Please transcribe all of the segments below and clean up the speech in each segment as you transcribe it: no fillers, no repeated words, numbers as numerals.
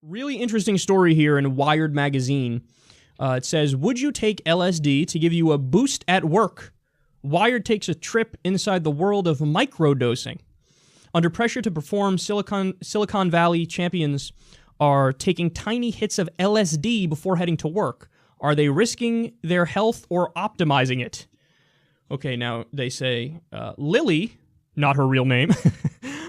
Really interesting story here in Wired magazine. It says, would you take LSD to give you a boost at work? Wired takes a trip inside the world of microdosing. Under pressure to perform, Silicon Valley champions are taking tiny hits of LSD before heading to work. Are they risking their health or optimizing it? Okay, now they say, Lily, not her real name.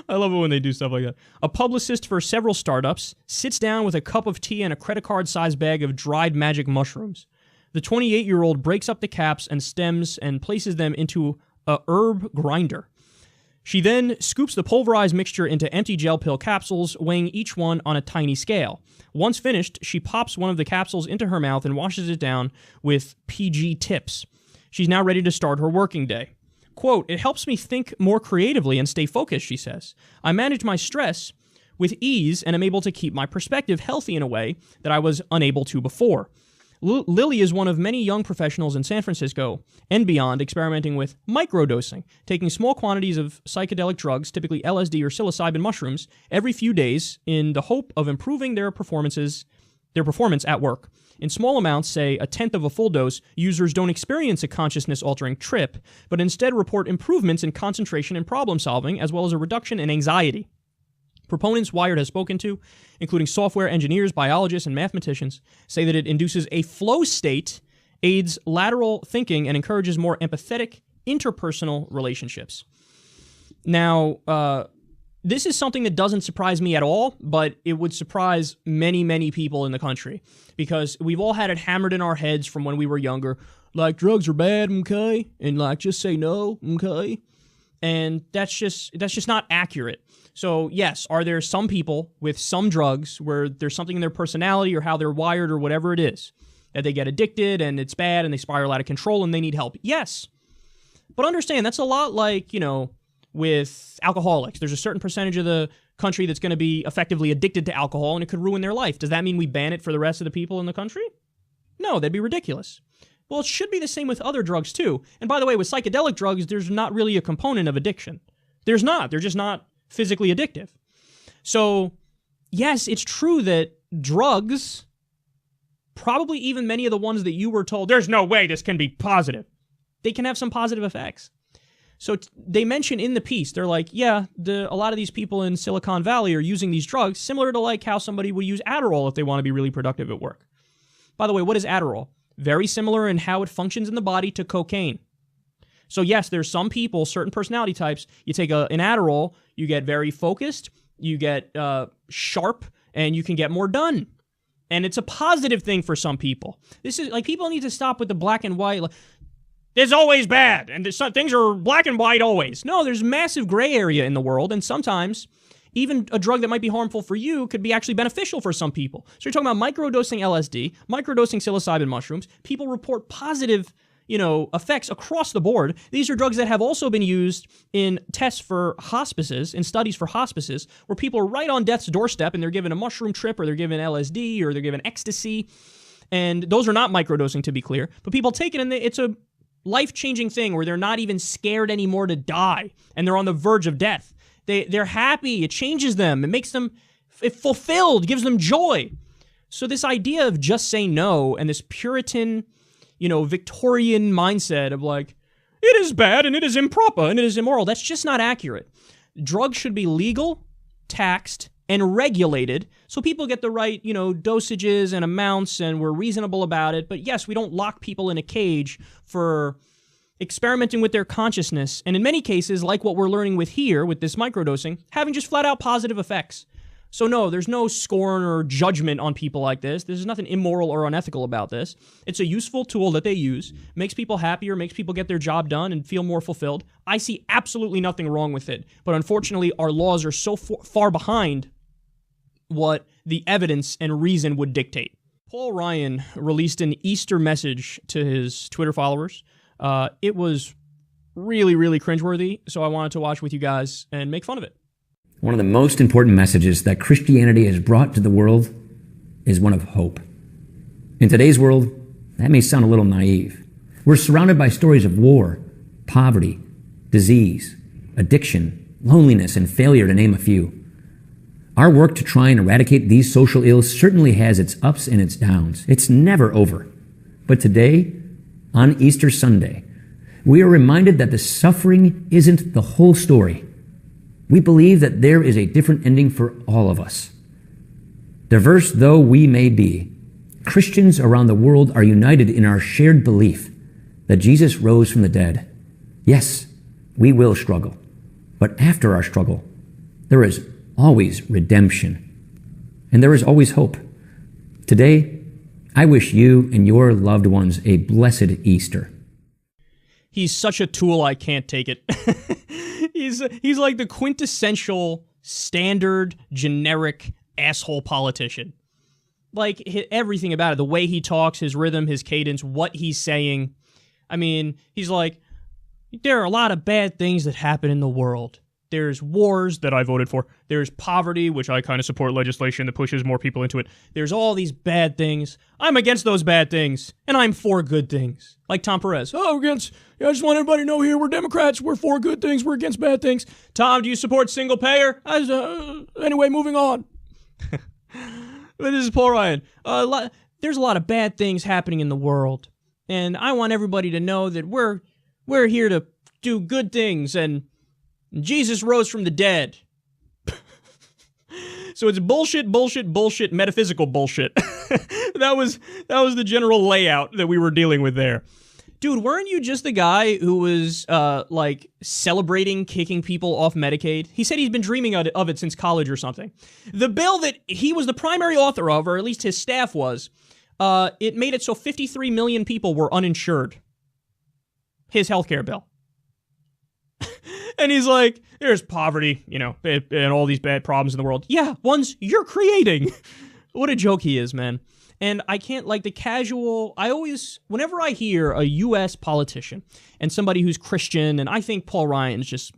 I love it when they do stuff like that. A publicist for several startups sits down with a cup of tea and a credit card-sized bag of dried magic mushrooms. The 28-year-old breaks up the caps and stems and places them into a herb grinder. She then scoops the pulverized mixture into empty gel pill capsules, weighing each one on a tiny scale. Once finished, she pops one of the capsules into her mouth and washes it down with PG tips. She's now ready to start her working day. Quote, it helps me think more creatively and stay focused, she says. I manage my stress with ease and am able to keep my perspective healthy in a way that I was unable to before. Lily is one of many young professionals in San Francisco and beyond experimenting with microdosing, taking small quantities of psychedelic drugs, typically LSD or psilocybin mushrooms, every few days in the hope of improving their performance at work. In small amounts, say a tenth of a full dose, users don't experience a consciousness-altering trip, but instead report improvements in concentration and problem-solving, as well as a reduction in anxiety. Proponents Wired has spoken to, including software engineers, biologists, and mathematicians, say that it induces a flow state, aids lateral thinking, and encourages more empathetic interpersonal relationships. Now, this is something that doesn't surprise me at all, but it would surprise many, many people in the country, because we've all had it hammered in our heads from when we were younger, like, drugs are bad, okay? And, like, just say no, okay? And that's just not accurate. So, yes, are there some people with some drugs where there's something in their personality or how they're wired or whatever it is, that they get addicted and it's bad and they spiral out of control and they need help? Yes. But understand, that's a lot like, with alcoholics. There's a certain percentage of the country that's going to be effectively addicted to alcohol, and it could ruin their life. Does that mean we ban it for the rest of the people in the country? No, that'd be ridiculous. Well, it should be the same with other drugs, too. And by the way, with psychedelic drugs, there's not really a component of addiction. There's not. They're just not physically addictive. So, yes, it's true that drugs, probably even many of the ones that you were told, there's no way this can be positive, they can have some positive effects. So they mention in the piece, they're like, yeah, a lot of these people in Silicon Valley are using these drugs similar to like how somebody would use Adderall if they want to be really productive at work. By the way, what is Adderall? Very similar in how it functions in the body to cocaine. So yes, there's some people, certain personality types, you take an Adderall, you get very focused, you get sharp, and you can get more done. And it's a positive thing for some people. This is like, people need to stop with the black and white. It's always bad, and some things are black and white always. No, there's massive gray area in the world, and sometimes even a drug that might be harmful for you could be actually beneficial for some people. So you're talking about microdosing LSD, microdosing psilocybin mushrooms. People report positive, effects across the board. These are drugs that have also been used in tests for hospices, in studies for hospices, where people are right on death's doorstep, and they're given a mushroom trip, or they're given LSD, or they're given ecstasy. And those are not microdosing, to be clear. But people take it, and it's a life-changing thing where they're not even scared anymore to die, and they're on the verge of death. They're happy. It changes them. It makes them fulfilled, gives them joy. So this idea of just say no and this Puritan, Victorian mindset of like, it is bad and it is improper and it is immoral, that's just not accurate. Drugs should be legal, taxed, and regulated so people get the right, dosages and amounts, and we're reasonable about it. But yes, we don't lock people in a cage for experimenting with their consciousness, and in many cases, like what we're learning with here, with this microdosing, having just flat out positive effects. So no, there's no scorn or judgment on people like this. There's nothing immoral or unethical about this. It's a useful tool that they use, makes people happier, makes people get their job done and feel more fulfilled. I see absolutely nothing wrong with it. But unfortunately, our laws are so far behind what the evidence and reason would dictate. Paul Ryan released an Easter message to his Twitter followers. It was really, really cringeworthy, so I wanted to watch with you guys and make fun of it. One of the most important messages that Christianity has brought to the world is one of hope. In today's world, that may sound a little naive. We're surrounded by stories of war, poverty, disease, addiction, loneliness, and failure, to name a few. Our work to try and eradicate these social ills certainly has its ups and its downs. It's never over. But today, on Easter Sunday, we are reminded that the suffering isn't the whole story. We believe that there is a different ending for all of us. Diverse though we may be, Christians around the world are united in our shared belief that Jesus rose from the dead. Yes, we will struggle, but after our struggle, there is always redemption, and there is always hope. Today, I wish you and your loved ones a blessed Easter. He's such a tool, I can't take it. He's like the quintessential, standard, generic asshole politician. Like, everything about it, the way he talks, his rhythm, his cadence, what he's saying. I mean, he's like, there are a lot of bad things that happen in the world. There's wars that I voted for. There's poverty, which I kind of support legislation that pushes more people into it. There's all these bad things. I'm against those bad things, and I'm for good things. Like Tom Perez. I just want everybody to know here, we're Democrats. We're for good things. We're against bad things. Tom, do you support single payer? Anyway, moving on. But this is Paul Ryan. There's a lot of bad things happening in the world, and I want everybody to know that we're here to do good things, and Jesus rose from the dead. So it's bullshit, metaphysical bullshit. That was the general layout that we were dealing with there. Dude, weren't you just the guy who was, celebrating kicking people off Medicaid? He said he's been dreaming of it since college or something. The bill that he was the primary author of, or at least his staff was, it made it so 53 million people were uninsured. His healthcare bill. And he's like, there's poverty, and all these bad problems in the world. Yeah, ones you're creating. What a joke he is, man. And I can't, whenever I hear a U.S. politician and somebody who's Christian, and I think Paul Ryan's just,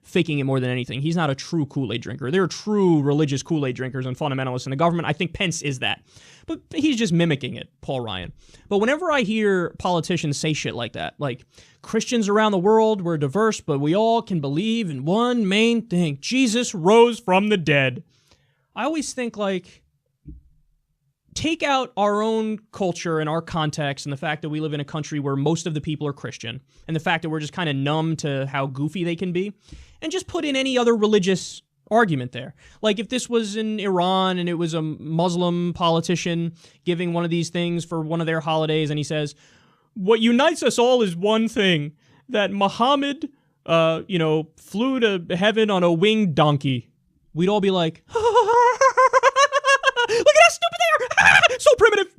faking it more than anything. He's not a true Kool-Aid drinker. There are true religious Kool-Aid drinkers and fundamentalists in the government. I think Pence is that. But he's just mimicking it, Paul Ryan. But whenever I hear politicians say shit like that, like, Christians around the world, we're diverse, but we all can believe in one main thing. Jesus rose from the dead. I always think, take out our own culture and our context and the fact that we live in a country where most of the people are Christian and the fact that we're just kind of numb to how goofy they can be, and just put in any other religious argument there. Like if this was in Iran and it was a Muslim politician giving one of these things for one of their holidays and he says, what unites us all is one thing, that Muhammad, flew to heaven on a winged donkey. We'd all be like, look at how stupid they are! So primitive!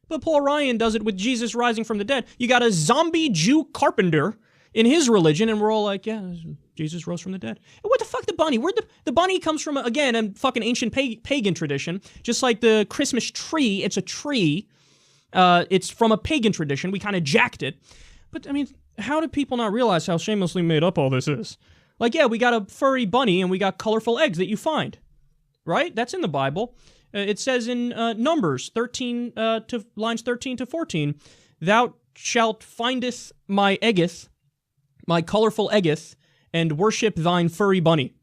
But Paul Ryan does it with Jesus rising from the dead. You got a zombie Jew carpenter in his religion, and we're all like, yeah, Jesus rose from the dead. And what the fuck, the bunny? The bunny comes from, again, a fucking ancient pagan tradition. Just like the Christmas tree, it's a tree. It's from a pagan tradition. We kind of jacked it. But, I mean, how do people not realize how shamelessly made up all this is? Like, yeah, we got a furry bunny, and we got colorful eggs that you find. Right? That's in the Bible. It says in Numbers 13 to lines 13 to 14, thou shalt findeth my eggeth, my colorful eggeth, and worship thine furry bunny.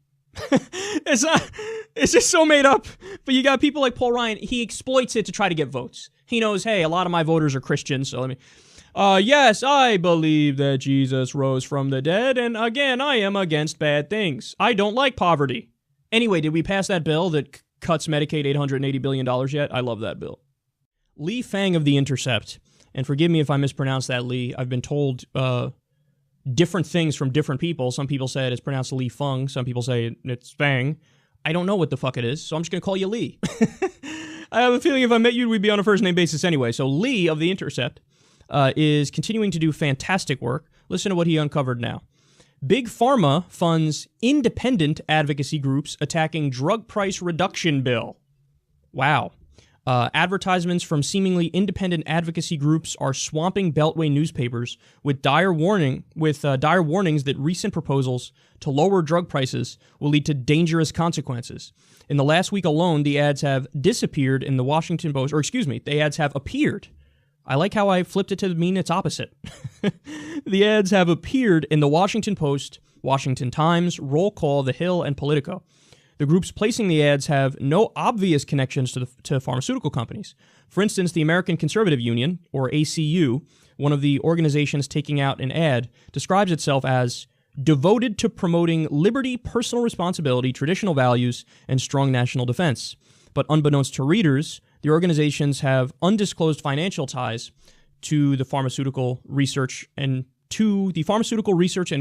It's just so made up. But you got people like Paul Ryan, he exploits it to try to get votes. He knows, hey, a lot of my voters are Christians, so let me... yes, I believe that Jesus rose from the dead, and again, I am against bad things. I don't like poverty. Anyway, did we pass that bill that cuts Medicaid $880 billion yet? I love that bill. Lee Fang of The Intercept, and forgive me if I mispronounce that, Lee. I've been told different things from different people. Some people say it's pronounced Lee Fung. Some people say it's Fang. I don't know what the fuck it is, so I'm just going to call you Lee. I have a feeling if I met you, we'd be on a first-name basis anyway. So Lee of The Intercept is continuing to do fantastic work. Listen to what he uncovered now. Big Pharma funds independent advocacy groups attacking drug price reduction bill. Wow. Advertisements from seemingly independent advocacy groups are swamping Beltway newspapers with dire warnings that recent proposals to lower drug prices will lead to dangerous consequences. In the last week alone, the ads have disappeared in the Washington Post, the ads have appeared. I like how I flipped it to mean its opposite. The ads have appeared in the Washington Post, Washington Times, Roll Call, The Hill, and Politico. The groups placing the ads have no obvious connections to pharmaceutical companies. For instance, the American Conservative Union, or ACU, one of the organizations taking out an ad, describes itself as devoted to promoting liberty, personal responsibility, traditional values, and strong national defense. But unbeknownst to readers, the organizations have undisclosed financial ties to the pharmaceutical research and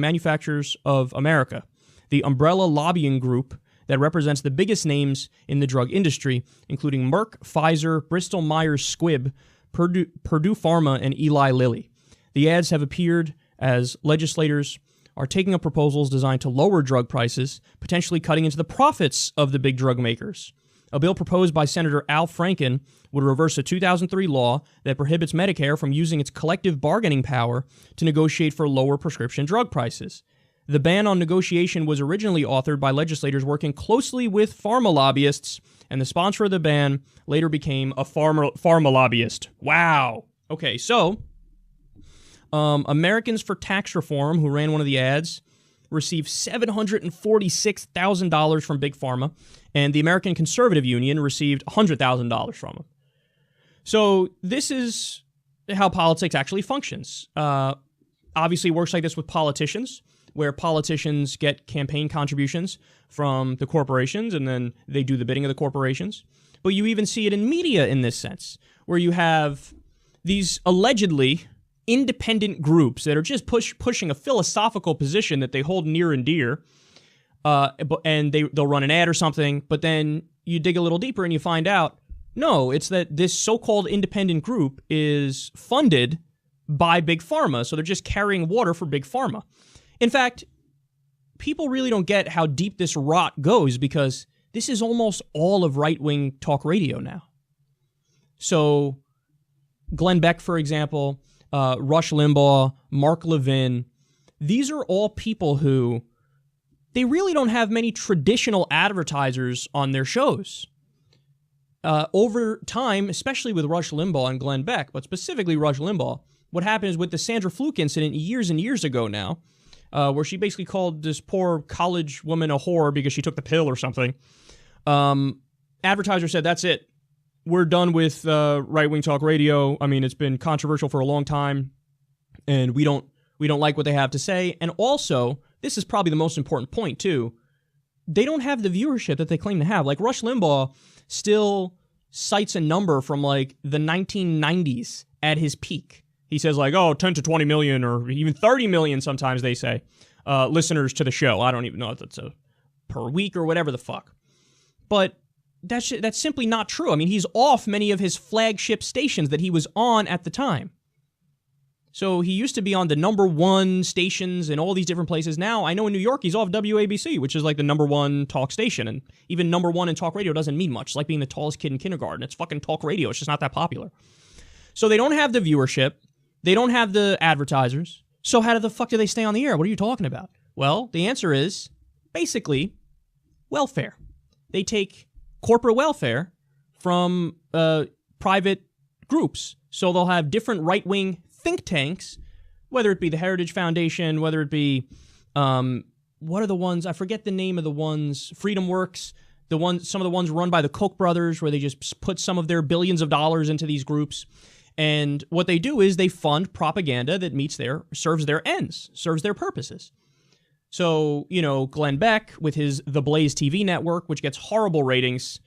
manufacturers of America. The umbrella lobbying group that represents the biggest names in the drug industry, including Merck, Pfizer, Bristol Myers Squibb, Purdue Pharma, and Eli Lilly. The ads have appeared as legislators are taking up proposals designed to lower drug prices, potentially cutting into the profits of the big drug makers. A bill proposed by Senator Al Franken would reverse a 2003 law that prohibits Medicare from using its collective bargaining power to negotiate for lower prescription drug prices. The ban on negotiation was originally authored by legislators working closely with pharma lobbyists, and the sponsor of the ban later became a pharma lobbyist. Wow. Okay, so Americans for Tax Reform, who ran one of the ads, received $746,000 from Big Pharma, and the American Conservative Union received $100,000 from them. So this is how politics actually functions. Obviously, it works like this with politicians, where politicians get campaign contributions from the corporations, and then they do the bidding of the corporations. But you even see it in media in this sense, where you have these allegedly independent groups that are just pushing a philosophical position that they hold near and dear, and they'll run an ad or something, but then you dig a little deeper and you find out, no, it's that this so-called independent group is funded by Big Pharma, so they're just carrying water for Big Pharma. In fact, people really don't get how deep this rot goes because this is almost all of right-wing talk radio now. So Glenn Beck, for example, Rush Limbaugh, Mark Levin, these are all people who, they really don't have many traditional advertisers on their shows. Over time, especially with Rush Limbaugh and Glenn Beck, but specifically Rush Limbaugh, what happened is with the Sandra Fluke incident years and years ago now, where she basically called this poor college woman a whore because she took the pill or something. Advertiser said, that's it. We're done with right-wing talk radio. I mean, it's been controversial for a long time, and we don't like what they have to say. And also, this is probably the most important point, too. They don't have the viewership that they claim to have. Like, Rush Limbaugh still cites a number from, like, the 1990s at his peak. He says, like, 10 to 20 million or even 30 million sometimes, they say, listeners to the show. I don't even know if that's per week or whatever the fuck. But that's simply not true. I mean, he's off many of his flagship stations that he was on at the time. So he used to be on the number one stations in all these different places. Now, I know in New York, he's off WABC, which is like the number one talk station. And even number one in talk radio doesn't mean much. It's like being the tallest kid in kindergarten. It's fucking talk radio. It's just not that popular. So they don't have the viewership. They don't have the advertisers. So how the fuck do they stay on the air? What are you talking about? Well, the answer is basically welfare. They take corporate welfare from private groups. So they'll have different right-wing think tanks, whether it be the Heritage Foundation, whether it be, what are the ones, I forget the name of the ones, Freedom Works, some of the ones run by the Koch brothers, where they just put some of their billions of dollars into these groups. And what they do is they fund propaganda that serves their ends, serves their purposes. So, Glenn Beck with his The Blaze TV network, which gets horrible ratings,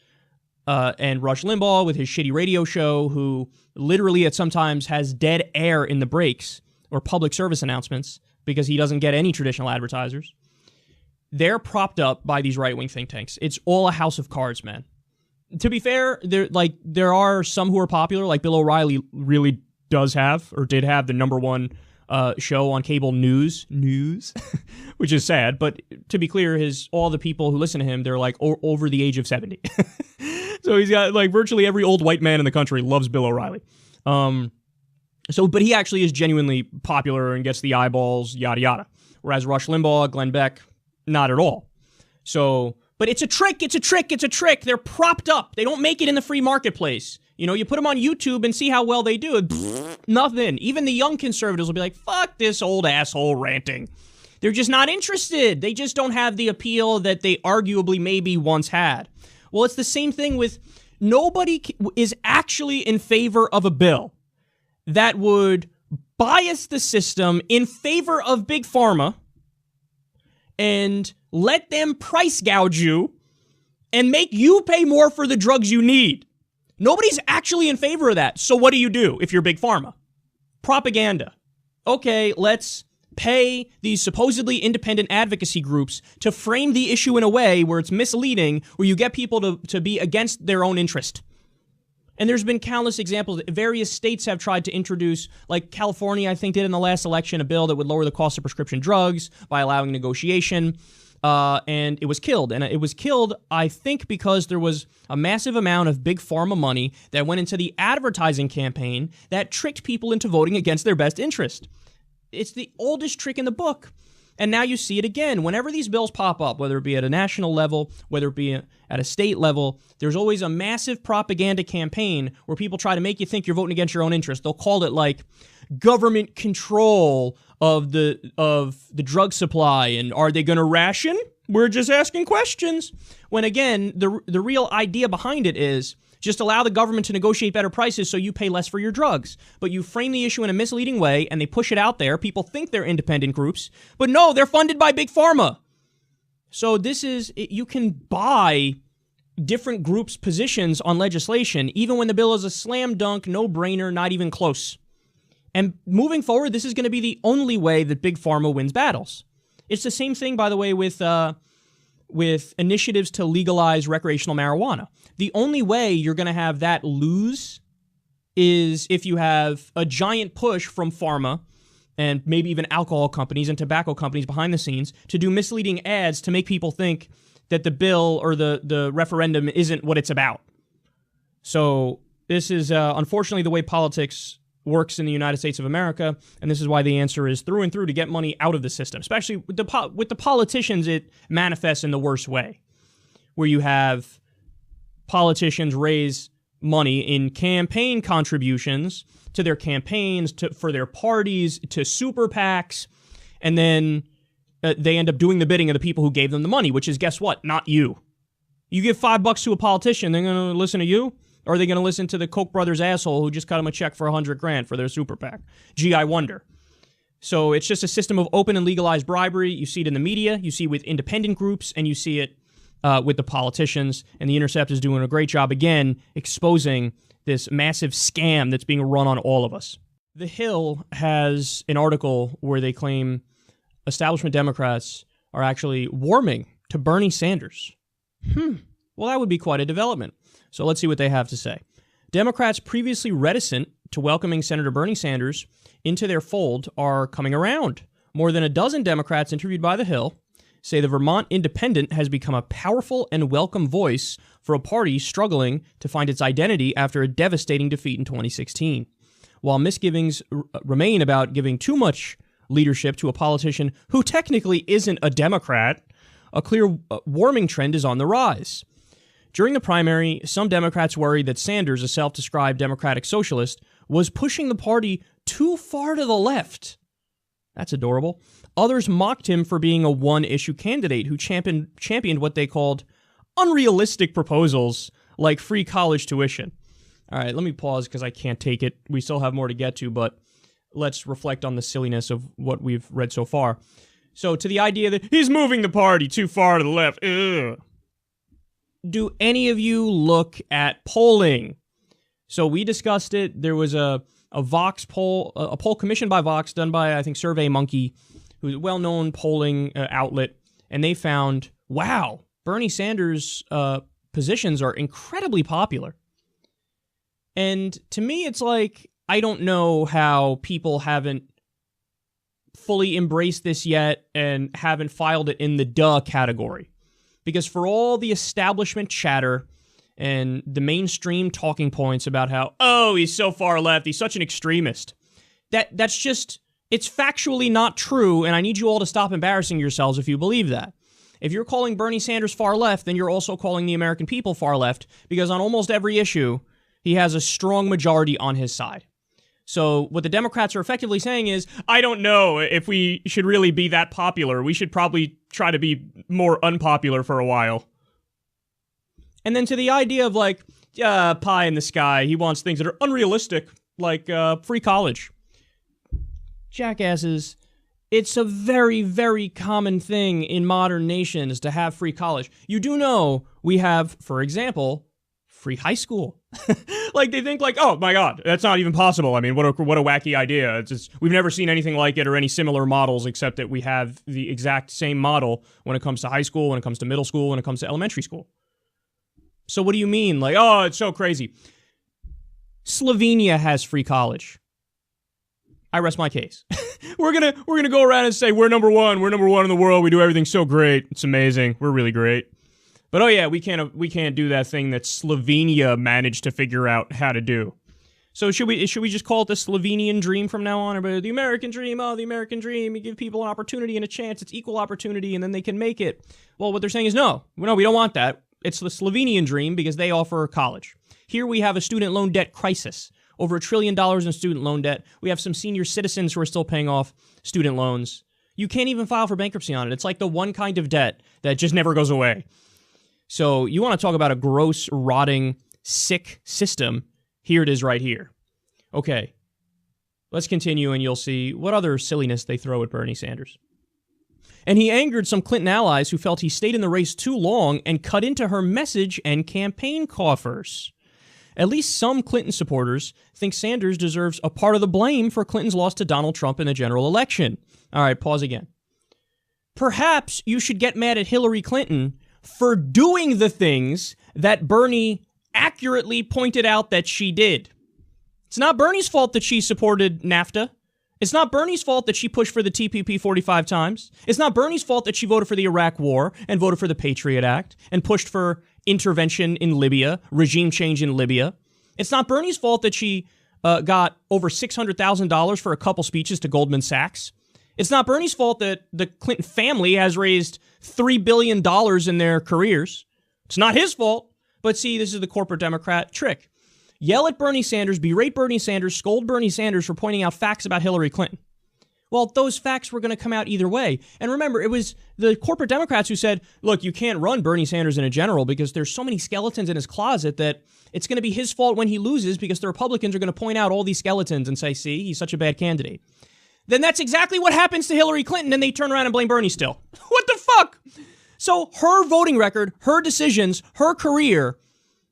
and Rush Limbaugh with his shitty radio show, who literally at sometimes has dead air in the breaks or public service announcements because he doesn't get any traditional advertisers. They're propped up by these right-wing think tanks. It's all a house of cards, man. To be fair, there are some who are popular, like Bill O'Reilly really does have, or did have, the number one show on cable news, which is sad. But to be clear, all the people who listen to him, they're like over the age of 70. So he's got like virtually every old white man in the country loves Bill O'Reilly. But he actually is genuinely popular and gets the eyeballs, yada yada. Whereas Rush Limbaugh, Glenn Beck, not at all. So, but it's a trick. They're propped up. They don't make it in the free marketplace. You put them on YouTube and see how well they do. Nothing. Even the young conservatives will be like, fuck this old asshole ranting. They're just not interested. They just don't have the appeal that they arguably maybe once had. Well, it's the same thing with nobody is actually in favor of a bill that would bias the system in favor of Big Pharma and let them price gouge you and make you pay more for the drugs you need. Nobody's actually in favor of that. So what do if you're Big Pharma? Propaganda. Okay, let's pay these supposedly independent advocacy groups to frame the issue in a way where it's misleading, where you get people to be against their own interest. And there's been countless examples. Various states have tried to introduce, like California, I think, did in the last election, a bill that would lower the cost of prescription drugs by allowing negotiation. And it was killed. And it was killed, I think, because there was a massive amount of Big Pharma money that went into the advertising campaign that tricked people into voting against their best interest. It's the oldest trick in the book. And now you see it again. Whenever these bills pop up, whether it be at a national level, whether it be at a state level, there's always a massive propaganda campaign where people try to make you think you're voting against your own interest. They'll call it like government control of the drug supply, and are they going to ration? We're just asking questions. When again, the real idea behind it is just allow the government to negotiate better prices so you pay less for your drugs. But you frame the issue in a misleading way, and they push it out there. People think they're independent groups, but no, they're funded by Big Pharma. So you can buy different groups' positions on legislation, even when the bill is a slam dunk, no-brainer, not even close. And moving forward, this is going to be the only way that Big Pharma wins battles. It's the same thing, by the way, with initiatives to legalize recreational marijuana. The only way you're going to have that lose is if you have a giant push from pharma and maybe even alcohol companies and tobacco companies behind the scenes to do misleading ads to make people think that the bill or the referendum isn't what it's about. So this is unfortunately the way politics works in the United States of America, and this is why the answer is through and through to get money out of the system. Especially with the politicians, it manifests in the worst way, where you have politicians raise money in campaign contributions to their campaigns, for their parties, to super PACs, and then they end up doing the bidding of the people who gave them the money, which is, guess what? Not you. You give $5 to a politician, they're going to listen to you? Or are they going to listen to the Koch brothers asshole who just cut them a check for $100,000 for their super PAC? Gee, I wonder. So it's just a system of open and legalized bribery. You see it in the media, you see it with independent groups, and you see it with the politicians. And The Intercept is doing a great job, again, exposing this massive scam that's being run on all of us. The Hill has an article where they claim establishment Democrats are actually warming to Bernie Sanders. Well, that would be quite a development. So let's see what they have to say. Democrats previously reticent to welcoming Senator Bernie Sanders into their fold are coming around. More than a dozen Democrats interviewed by The Hill say the Vermont Independent has become a powerful and welcome voice for a party struggling to find its identity after a devastating defeat in 2016. While misgivings remain about giving too much leadership to a politician who technically isn't a Democrat, a clear warming trend is on the rise. During the primary, some Democrats worried that Sanders, a self-described democratic socialist, was pushing the party too far to the left. That's adorable. Others mocked him for being a one-issue candidate who championed what they called unrealistic proposals like free college tuition. All right, let me pause because I can't take it. We still have more to get to, but let's reflect on the silliness of what we've read so far. So to the idea that he's moving the party too far to the left, ugh. Do any of you look at polling? So we discussed it. There was a Vox poll, a poll commissioned by Vox, done by, I think, SurveyMonkey, who's a well-known polling outlet, and they found, wow, Bernie Sanders' positions are incredibly popular. And to me, it's like, I don't know how people haven't fully embraced this yet and haven't filed it in the duh category. Because for all the establishment chatter and the mainstream talking points about how, oh, he's so far left, he's such an extremist, that's just, it's factually not true, and I need you all to stop embarrassing yourselves if you believe that. If you're calling Bernie Sanders far left, then you're also calling the American people far left, because on almost every issue, he has a strong majority on his side. So what the Democrats are effectively saying is, I don't know if we should really be that popular. We should probably try to be more unpopular for a while. And then to the idea of like, pie in the sky, he wants things that are unrealistic, like free college. Jackasses, it's a very, very common thing in modern nations to have free college. You do know we have, for example, free high school. Like they think like, oh my God, that's not even possible. I mean, what a wacky idea. It's just, we've never seen anything like it or any similar models, except that we have the exact same model when it comes to high school, when it comes to middle school, when it comes to elementary school. So what do you mean? Like, oh, it's so crazy. Slovenia has free college. I rest my case. We're gonna go around and say we're number one in the world. We do everything so great. It's amazing. We're really great. But oh yeah, we can't do that thing that Slovenia managed to figure out how to do. So should we just call it the Slovenian dream from now on? Or the American dream? Oh, the American dream. You give people an opportunity and a chance. It's equal opportunity, and then they can make it. Well, what they're saying is no, we don't want that. It's the Slovenian dream because they offer college. Here we have a student loan debt crisis. Over $1 trillion in student loan debt. We have some senior citizens who are still paying off student loans. You can't even file for bankruptcy on it. It's like the one kind of debt that just never goes away. So you want to talk about a gross, rotting, sick system. Here it is right here. Okay, let's continue and you'll see what other silliness they throw at Bernie Sanders. And he angered some Clinton allies who felt he stayed in the race too long and cut into her message and campaign coffers. At least some Clinton supporters think Sanders deserves a part of the blame for Clinton's loss to Donald Trump in the general election. All right, pause again. Perhaps you should get mad at Hillary Clinton for doing the things that Bernie accurately pointed out that she did. It's not Bernie's fault that she supported NAFTA. It's not Bernie's fault that she pushed for the TPP 45 times. It's not Bernie's fault that she voted for the Iraq War and voted for the Patriot Act and pushed for intervention in Libya, regime change in Libya. It's not Bernie's fault that she got over $600,000 for a couple speeches to Goldman Sachs. It's not Bernie's fault that the Clinton family has raised $3 billion in their careers. It's not his fault. But see, this is the corporate Democrat trick. Yell at Bernie Sanders, berate Bernie Sanders, scold Bernie Sanders for pointing out facts about Hillary Clinton. Well, those facts were going to come out either way. And remember, it was the corporate Democrats who said, look, you can't run Bernie Sanders in a general because there's so many skeletons in his closet that it's going to be his fault when he loses because the Republicans are going to point out all these skeletons and say, see, he's such a bad candidate. Then that's exactly what happens to Hillary Clinton, and they turn around and blame Bernie still. What the fuck? So her voting record, her decisions, her career,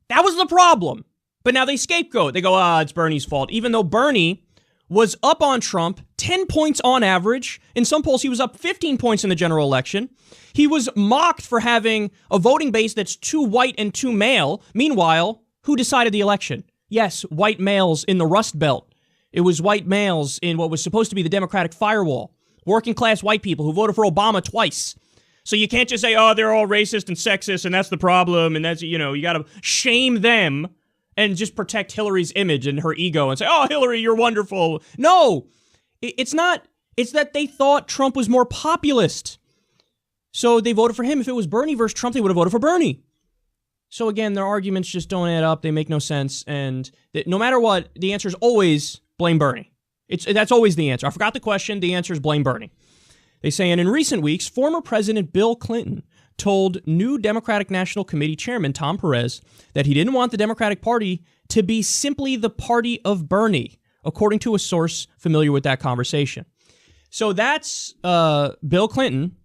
that was the problem. But now they scapegoat. They go, it's Bernie's fault. Even though Bernie was up on Trump 10 points on average. In some polls, he was up 15 points in the general election. He was mocked for having a voting base that's too white and too male. Meanwhile, who decided the election? Yes, white males in the Rust Belt. It was white males in what was supposed to be the Democratic firewall. Working class white people who voted for Obama twice. So you can't just say, they're all racist and sexist and that's the problem. And that's, you got to shame them and just protect Hillary's image and her ego and say, Hillary, you're wonderful. No, it's not. It's that they thought Trump was more populist. So they voted for him. If it was Bernie versus Trump, they would have voted for Bernie. So again, their arguments just don't add up. They make no sense. And no matter what, the answer is always blame Bernie. That's always the answer. I forgot the question. The answer is blame Bernie. They say, and in recent weeks, former President Bill Clinton told new Democratic National Committee Chairman Tom Perez that he didn't want the Democratic Party to be simply the party of Bernie, according to a source familiar with that conversation. So that's Bill Clinton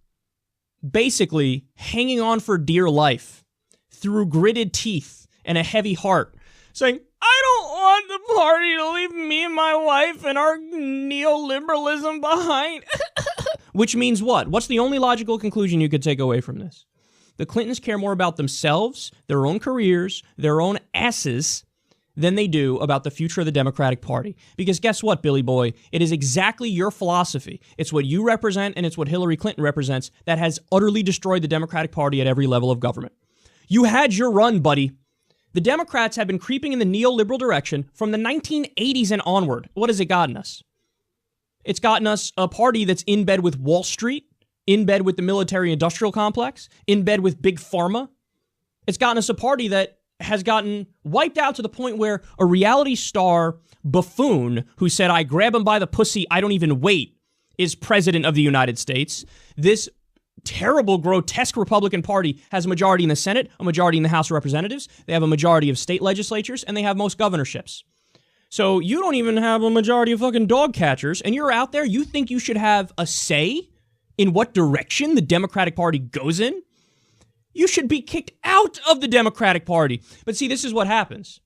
basically hanging on for dear life through gritted teeth and a heavy heart, saying, I don't want the party to leave me and my wife and our neoliberalism behind. Which means what? What's the only logical conclusion you could take away from this? The Clintons care more about themselves, their own careers, their own asses, than they do about the future of the Democratic Party. Because guess what, Billy Boy? It is exactly your philosophy. It's what you represent and it's what Hillary Clinton represents that has utterly destroyed the Democratic Party at every level of government. You had your run, buddy. The Democrats have been creeping in the neoliberal direction from the 1980s and onward. What has it gotten us? It's gotten us a party that's in bed with Wall Street, in bed with the military-industrial complex, in bed with Big Pharma. It's gotten us a party that has gotten wiped out to the point where a reality star buffoon who said, I grab him by the pussy, I don't even wait, is president of the United States. This terrible, grotesque Republican Party has a majority in the Senate, a majority in the House of Representatives. They have a majority of state legislatures, and they have most governorships. So you don't even have a majority of fucking dog catchers, and you're out there, you think you should have a say in what direction the Democratic Party goes in? You should be kicked out of the Democratic Party. But see, this is what happens.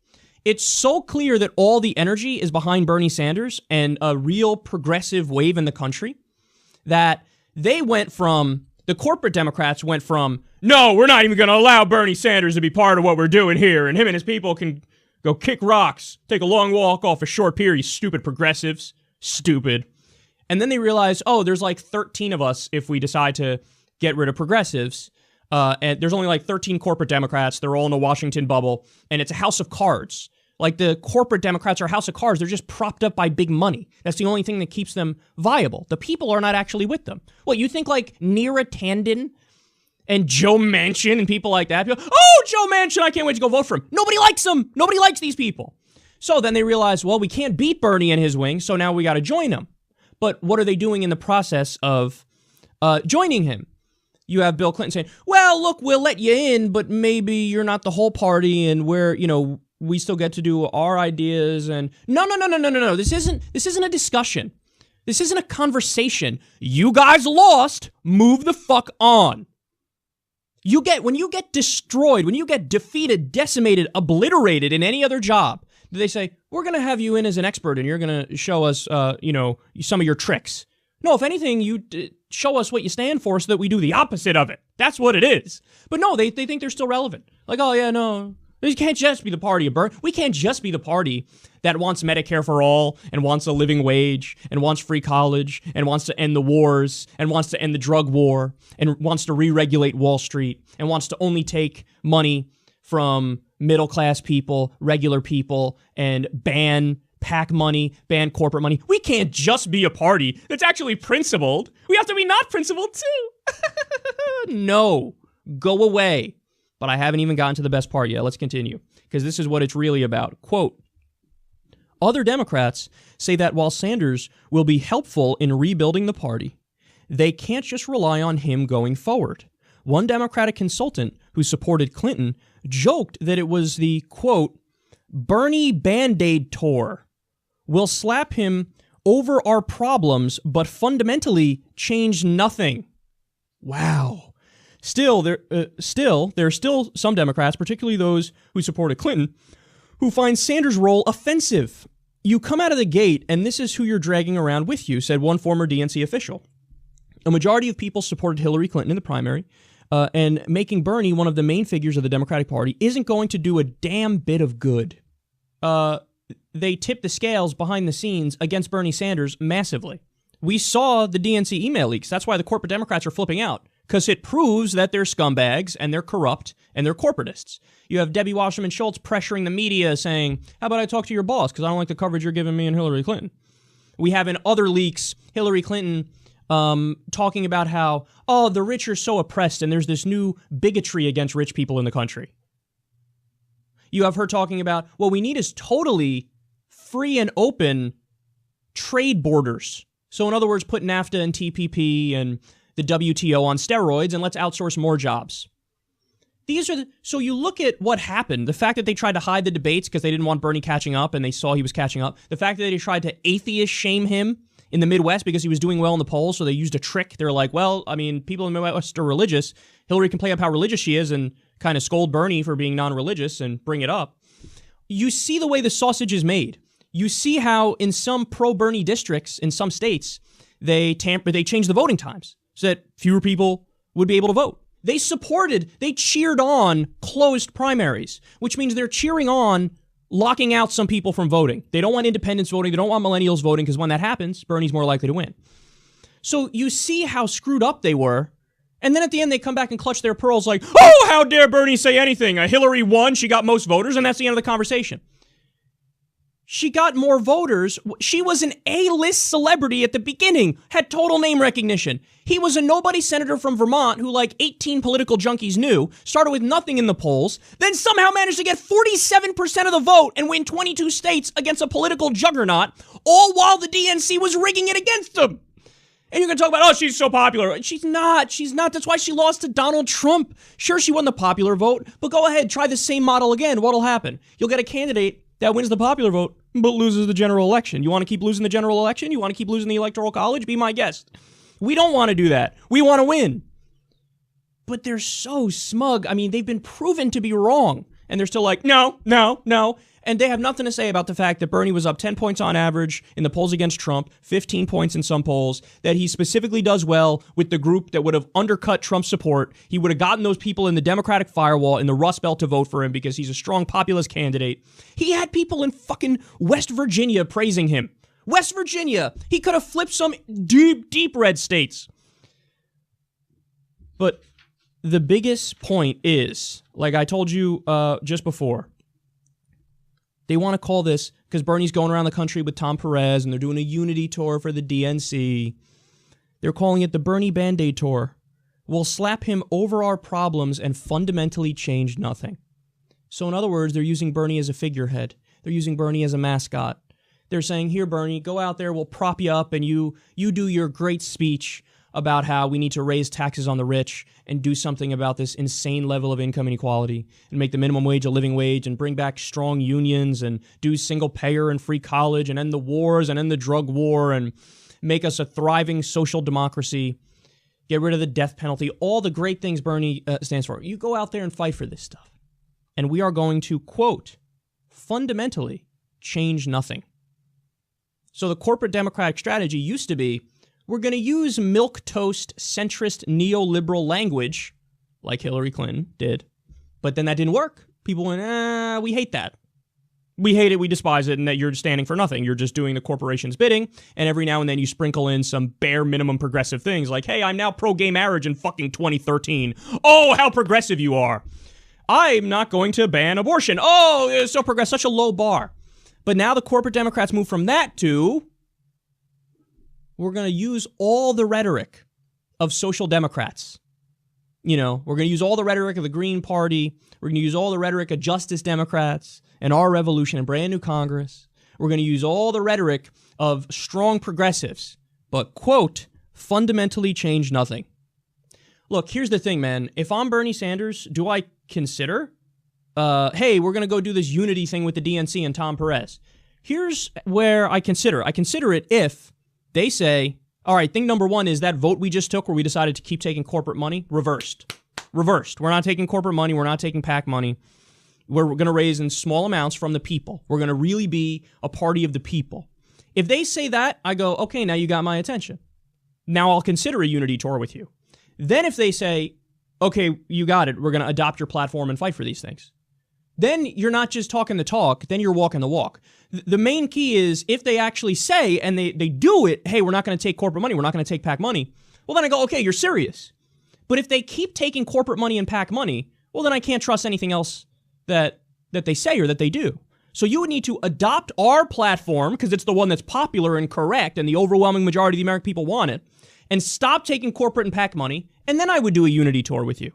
It's so clear that all the energy is behind Bernie Sanders and a real progressive wave in the country that they went from, the corporate Democrats went from, no, we're not even going to allow Bernie Sanders to be part of what we're doing here, and him and his people can go kick rocks, take a long walk off a short pier, you stupid progressives. Stupid. And then they realized, oh, there's like 13 of us if we decide to get rid of progressives. And there's only like 13 corporate Democrats. They're all in the Washington bubble. And it's a house of cards. Like the corporate Democrats are a house of cards. They're just propped up by big money. That's the only thing that keeps them viable. The people are not actually with them. What, you think like Neera Tanden and Joe Manchin and people like that? People, oh, Joe Manchin, I can't wait to go vote for him. Nobody likes him. Nobody likes these people. So then they realize, well, we can't beat Bernie and his wing, so now we got to join him. But what are they doing in the process of joining him? You have Bill Clinton saying, well, look, we'll let you in, but maybe you're not the whole party and we still get to do our ideas. And no. This isn't a discussion. This isn't a conversation. You guys lost. Move the fuck on. When you get destroyed, when you get defeated, decimated, obliterated in any other job, do they say, we're going to have you in as an expert and you're going to show us, some of your tricks? No, if anything, you show us what you stand for so that we do the opposite of it. That's what it is. But no, they think they're still relevant. Like, oh, yeah, no. We can't just be the party of Bernie. We can't just be the party that wants Medicare for all and wants a living wage and wants free college and wants to end the wars and wants to end the drug war and wants to re-regulate Wall Street and wants to only take money from middle-class people, regular people, and ban PAC money, ban corporate money. We can't just be a party that's actually principled. We have to be not principled, too. No. Go away. But I haven't even gotten to the best part yet. Let's continue, because this is what it's really about. Quote, other Democrats say that while Sanders will be helpful in rebuilding the party, they can't just rely on him going forward. One Democratic consultant who supported Clinton joked that it was the, quote, Bernie Band-Aid tour. We'll slap him over our problems, but fundamentally change nothing. Wow. Still, there are still some Democrats, particularly those who supported Clinton, who find Sanders' role offensive. You come out of the gate, and this is who you're dragging around with you, said one former DNC official. A majority of people supported Hillary Clinton in the primary, and making Bernie one of the main figures of the Democratic Party isn't going to do a damn bit of good. They tipped the scales behind the scenes against Bernie Sanders massively. We saw the DNC email leaks. That's why the corporate Democrats are flipping out, because it proves that they're scumbags and they're corrupt and they're corporatists. You have Debbie Wasserman Schultz pressuring the media saying, how about I talk to your boss because I don't like the coverage you're giving me and Hillary Clinton. We have in other leaks Hillary Clinton talking about how, oh, the rich are so oppressed and there's this new bigotry against rich people in the country. You have her talking about, what we need is totally free and open trade borders. So in other words, put NAFTA and TPP and the WTO on steroids and let's outsource more jobs. So you look at what happened, the fact that they tried to hide the debates because they didn't want Bernie catching up and they saw he was catching up, the fact that they tried to atheist shame him in the Midwest because he was doing well in the polls, so they used a trick. They're like, well, I mean, people in the Midwest are religious. Hillary can play up how religious she is and kind of scold Bernie for being non-religious and bring it up. You see the way the sausage is made. You see how in some pro-Bernie districts in some states, they changed the voting times so that fewer people would be able to vote. They cheered on closed primaries, which means they're cheering on locking out some people from voting. They don't want independents voting. They don't want millennials voting because when that happens, Bernie's more likely to win. So you see how screwed up they were. And then at the end, they come back and clutch their pearls like, oh, how dare Bernie say anything? Hillary won. She got most voters. And that's the end of the conversation. She got more voters. She was an A-list celebrity at the beginning, had total name recognition. He was a nobody senator from Vermont who like 18 political junkies knew, started with nothing in the polls, then somehow managed to get 47% of the vote and win 22 states against a political juggernaut, all while the DNC was rigging it against him. And you're going to talk about, oh, she's so popular. She's not. That's why she lost to Donald Trump. Sure, she won the popular vote, but go ahead, try the same model again. What'll happen? You'll get a candidate that wins the popular vote, but loses the general election. You want to keep losing the general election? You want to keep losing the electoral college? Be my guest. We don't want to do that. We want to win. But they're so smug. I mean, they've been proven to be wrong. And they're still like, no. And they have nothing to say about the fact that Bernie was up 10 points on average in the polls against Trump, 15 points in some polls, that he specifically does well with the group that would have undercut Trump's support. He would have gotten those people in the Democratic firewall in the Rust Belt to vote for him because he's a strong populist candidate. He had people in fucking West Virginia praising him. West Virginia. He could have flipped some deep red states. But the biggest point is, like I told you just before, they want to call this, because Bernie's going around the country with Tom Perez and they're doing a unity tour for the DNC. They're calling it the Bernie Band-Aid Tour. We'll slap him over our problems and fundamentally change nothing. So in other words, they're using Bernie as a figurehead. They're using Bernie as a mascot. They're saying, here, Bernie, go out there, we'll prop you up, and you do your great speech about how we need to raise taxes on the rich and do something about this insane level of income inequality and make the minimum wage a living wage and bring back strong unions and do single payer and free college and end the wars and end the drug war and make us a thriving social democracy, get rid of the death penalty, all the great things Bernie stands for. You go out there and fight for this stuff. And we are going to, quote, fundamentally change nothing. So the corporate Democratic strategy used to be, we're going to use milquetoast, centrist, neoliberal language, like Hillary Clinton did. But then that didn't work. People went, we hate that. We hate it, we despise it, and that you're standing for nothing. You're just doing the corporation's bidding, and every now and then you sprinkle in some bare minimum progressive things like, hey, I'm now pro-gay marriage in fucking 2013. Oh, how progressive you are. I'm not going to ban abortion. Oh, it's so progressive, such a low bar. But now the corporate Democrats move from that to, we're going to use all the rhetoric of social democrats. You know, we're going to use all the rhetoric of the Green Party. We're going to use all the rhetoric of Justice Democrats and our revolution and brand new Congress. We're going to use all the rhetoric of strong progressives, but, quote, fundamentally change nothing. Look, here's the thing, man. If I'm Bernie Sanders, do I consider, hey, we're going to go do this unity thing with the DNC and Tom Perez? Here's where I consider. I consider it if they say, all right, thing number one is that vote we just took where we decided to keep taking corporate money, reversed. We're not taking corporate money. We're not taking PAC money. We're going to raise in small amounts from the people. We're going to really be a party of the people. If they say that, I go, okay, now you got my attention. Now I'll consider a unity tour with you. Then if they say, okay, you got it, we're going to adopt your platform and fight for these things, then you're not just talking the talk, then you're walking the walk. The main key is if they actually say, and they do it, hey, we're not going to take corporate money, we're not going to take PAC money, well, then I go, okay, you're serious. But if they keep taking corporate money and PAC money, well, then I can't trust anything else that they say or that they do. So you would need to adopt our platform, because it's the one that's popular and correct, and the overwhelming majority of the American people want it, and stop taking corporate and PAC money, and then I would do a unity tour with you.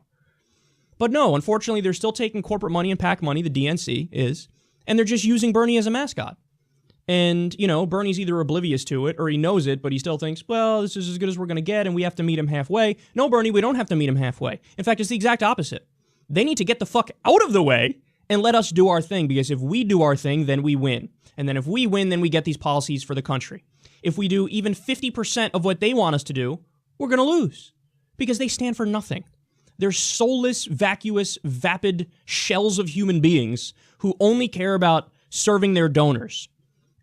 But no, unfortunately, they're still taking corporate money and PAC money, the DNC is, and they're just using Bernie as a mascot. And, you know, Bernie's either oblivious to it or he knows it, but he still thinks, well, this is as good as we're going to get and we have to meet him halfway. No, Bernie, we don't have to meet him halfway. In fact, it's the exact opposite. They need to get the fuck out of the way and let us do our thing, because if we do our thing, then we win. And then if we win, then we get these policies for the country. If we do even 50% of what they want us to do, we're going to lose, because they stand for nothing. They're soulless, vacuous, vapid shells of human beings who only care about serving their donors.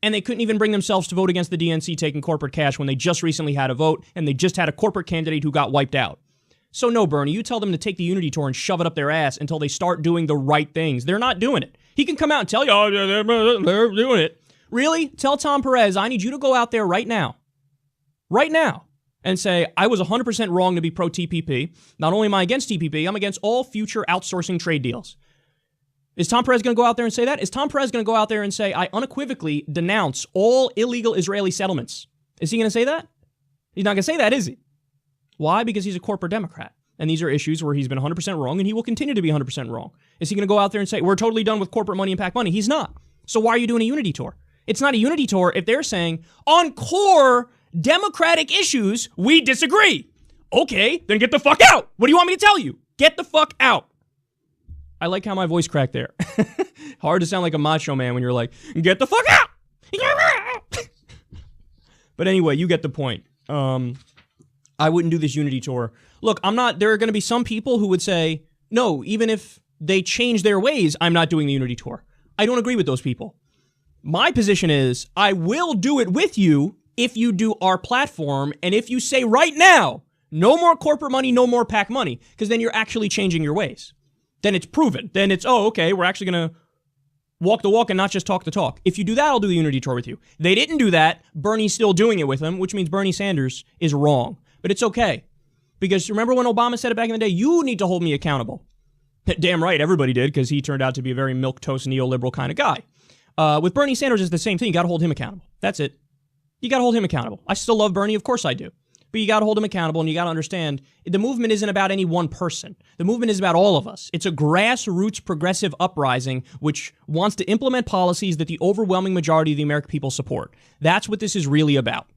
And they couldn't even bring themselves to vote against the DNC taking corporate cash when they just recently had a vote and they just had a corporate candidate who got wiped out. So no, Bernie, you tell them to take the unity tour and shove it up their ass until they start doing the right things. They're not doing it. He can come out and tell you, oh, they're doing it. Really? Tell Tom Perez, I need you to go out there right now, and say, I was 100% wrong to be pro-TPP. Not only am I against TPP, I'm against all future outsourcing trade deals. Is Tom Perez going to go out there and say that? Is Tom Perez going to go out there and say, I unequivocally denounce all illegal Israeli settlements? Is he going to say that? He's not going to say that, is he? Why? Because he's a corporate Democrat. And these are issues where he's been 100% wrong, and he will continue to be 100% wrong. Is he going to go out there and say, we're totally done with corporate money and PAC money? He's not. So why are you doing a unity tour? It's not a unity tour if they're saying, on core democratic issues, we disagree. Okay, then get the fuck out. What do you want me to tell you? Get the fuck out. I like how my voice cracked there. Hard to sound like a macho man when you're like, get the fuck out. But anyway, you get the point. I wouldn't do this unity tour. Look, there are going to be some people who would say, no, even if they change their ways, I'm not doing the unity tour. I don't agree with those people. My position is, I will do it with you if you do our platform, and if you say right now, no more corporate money, no more PAC money, because then you're actually changing your ways. Then it's proven. Then it's, okay, we're actually going to walk the walk and not just talk the talk. If you do that, I'll do the unity tour with you. They didn't do that. Bernie's still doing it with them, which means Bernie Sanders is wrong. But it's okay. Because remember when Obama said it back in the day, you need to hold me accountable. Damn right, everybody did, because he turned out to be a very milquetoast neoliberal kind of guy. With Bernie Sanders, it's the same thing. You got to hold him accountable. That's it. You got to hold him accountable. I still love Bernie. Of course I do. But you got to hold him accountable, and you got to understand the movement isn't about any one person. The movement is about all of us. It's a grassroots progressive uprising which wants to implement policies that the overwhelming majority of the American people support. That's what this is really about.